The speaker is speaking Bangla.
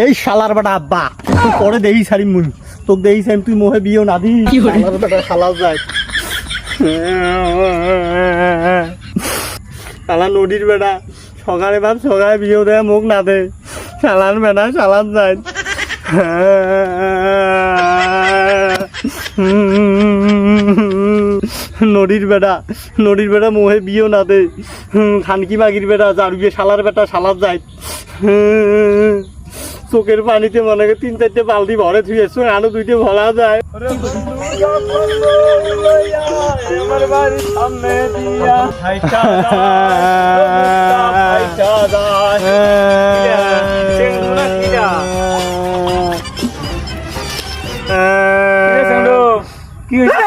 এই শালার বেটা আব্বা পরে দেই সারি মুই তোকে দেই সাইম তুই মোহে বিয়ে না দি শালার বেটা শালা যায় শালা নদীর বেটা সকালে ভাব সকালে বিয়ে দেয় মুখ না দে শালার বেটা শালার যায় নদীর বেটা মোহে বিয়ে না দে খানকি মাগির বেটা যার বিয়ে শালার বেটা শালার যায় চোখের পানিতে মনে করে 3-4টে বালতি ভরে থুয়েছো আরো 2টে ভরা যায় কি হয়েছে